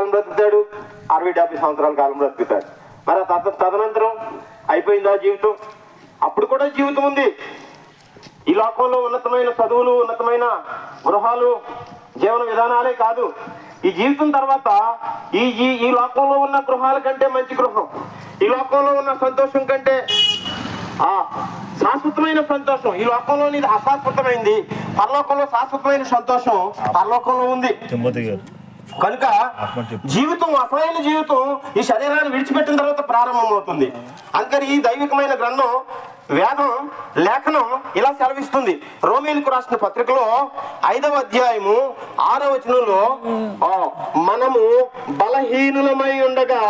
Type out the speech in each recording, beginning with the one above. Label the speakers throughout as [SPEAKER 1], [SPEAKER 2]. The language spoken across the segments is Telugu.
[SPEAKER 1] కాలం బ్రతుకుతాడు, 60-70 సంవత్సరాల కాలం బ్రతుకుతాడు. మరి తదనంతరం అయిపోయిందా జీవితం? అప్పుడు కూడా జీవితం ఉంది. ఈ లోకంలో ఉన్నతమైన చదువులు, ఉన్నతమైన గృహాలు, జీవన విధానాలే కాదు, ఈ జీవితం తర్వాత ఈ లోకంలో ఉన్న గృహాల కంటే మంచి గృహం, ఈ లోకంలో ఉన్న సంతోషం కంటే శాశ్వతమైన సంతోషం ఈ లోకంలోని అశాశ్వతమైంది, పరలోకంలో శాశ్వతమైన సంతోషం పరలోకంలో ఉంది. కనుక జీవితం, అసలైన జీవితం ఈ శరీరాన్ని విడిచిపెట్టిన తర్వాత ప్రారంభమవుతుంది. అందుకని ఈ దైవికమైన గ్రంథం, వేదం, లేఖనం ఇలా సెలవిస్తుంది. రోమీయులకు రాసిన పత్రికలో 5వ అధ్యాయము 6వ వచనంలో మనము బలహీనులమై ఉండగా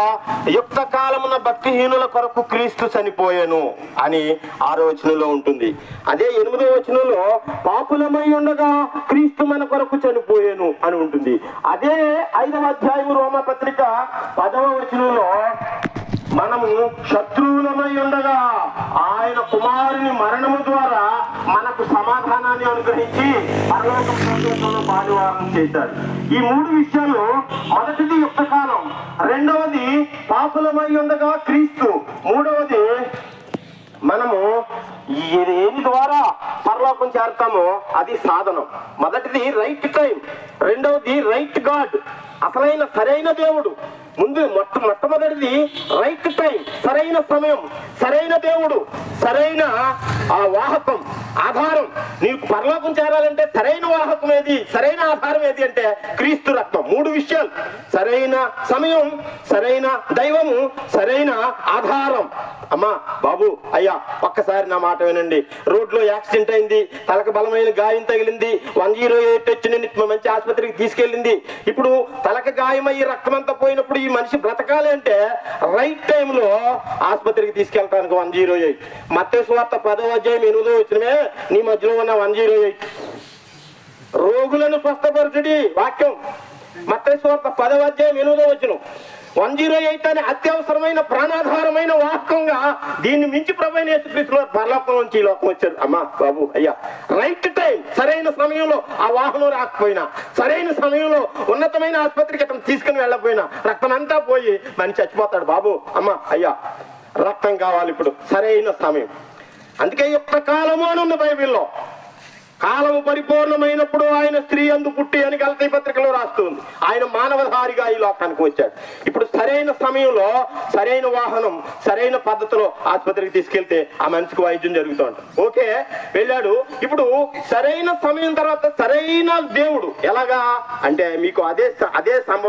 [SPEAKER 1] యుక్త కాలమున భక్తిహీనుల కొరకు క్రీస్తు చనిపోయాను అని 6వ వచనంలో ఉంటుంది. అదే 8వ వచనంలో పాపులమై ఉండగా క్రీస్తు మన కొరకు చనిపోయాను అని ఉంటుంది. అదే 5వ అధ్యాయము రోమా పత్రిక 10వ వచనంలో మనము శత్రువులమై ఉండగా ఆయన కుమారుని మరణము ద్వారా మనకు సమాధానాన్ని అనుగ్రహించి పరలోక సంతోషంలో భాగవారం చేశాడు. ఈ 3 విషయాలు, మొదటిది యుక్త కాలం, రెండవది పాపులమై ఉండగా క్రీస్తు, మూడవది మనము ఏది ద్వారా పరలోకం చేరుతామో అది సాధనం. మొదటిది రైట్ టైం, రెండవది రైట్ గాడ్, అసలైన సరైన దేవుడు. ముందు మొట్టమొదటిది రైట్ టైం, సరైన సమయం, సరైన దేవుడు, సరైన వాహకం, ఆధారం. నీకు పరలోకం చేరాలంటే సరైన వాహకం ఏది, సరైన ఆధారం ఏది అంటే క్రీస్తు రక్తం. 3 విషయాలు: సరైన సమయం, సరైన దైవము, సరైన ఆధారం. అమ్మా, బాబు, అయ్యా, ఒక్కసారి నా మాట వినండి. రోడ్లో యాక్సిడెంట్ అయింది, తలకు బలమైన గాయం తగిలింది, 108 వచ్చి మంచి ఆసుపత్రికి తీసుకెళ్ళింది. ఇప్పుడు తలకు గాయమయ్యి రక్తమంతా పోయినప్పుడు ఈ మనిషి బ్రతకాలి అంటే రైట్ టైంలో ఆసుపత్రికి తీసుకెళ్ళడానికి 108. మత్తయి సువార్త 10వ అధ్యాయం 8వ వచనమే నీ మధ్యలో ఉన్న 108. రోగులను స్వస్థపరచుడి వాక్యం. మత్తయి సువార్త 10వ అధ్యాయం 8వ వచనం. 108 అనే అత్యవసరమైన ప్రాణాధారమైన వాహకంగా దీన్ని మించి ప్రభువైన యేసుక్రీస్తు పరలోకం నుంచి ఈ లోకం వచ్చారు. అమ్మా, బాబు, అయ్యా, రైట్ టైం, సరైన సమయంలో ఆ వాహనం రాకపోయినా, సరైన సమయంలో ఉన్నతమైన ఆసుపత్రికి అతను తీసుకుని వెళ్ళకపోయినా రక్తం అంతా పోయి మనిషి చచ్చిపోతాడు. బాబు, అమ్మా, అయ్యా, రక్తం కావాలి ఇప్పుడు, సరైన సమయం. అందుకే యుక్త కాలము అని ఉంది బైబిల్లో. కాలము పరిపూర్ణమైనప్పుడు ఆయన స్త్రీ అందు పుట్టి అని గలతీ పత్రికలో రాస్తుంది. ఆయన మానవధారిగా ఈ లోకానికి వచ్చాడు. ఇప్పుడు సరైన సమయంలో, సరైన వాహనం, సరైన పద్ధతిలో ఆసుపత్రికి తీసుకెళ్తే ఆ మనిషికి వైద్యం జరుగుతూ ఉంటుంది. ఓకే, వెళ్ళాడు. ఇప్పుడు సరైన సమయం తర్వాత సరైన దేవుడు ఎలాగా అంటే మీకు అదే సంభవం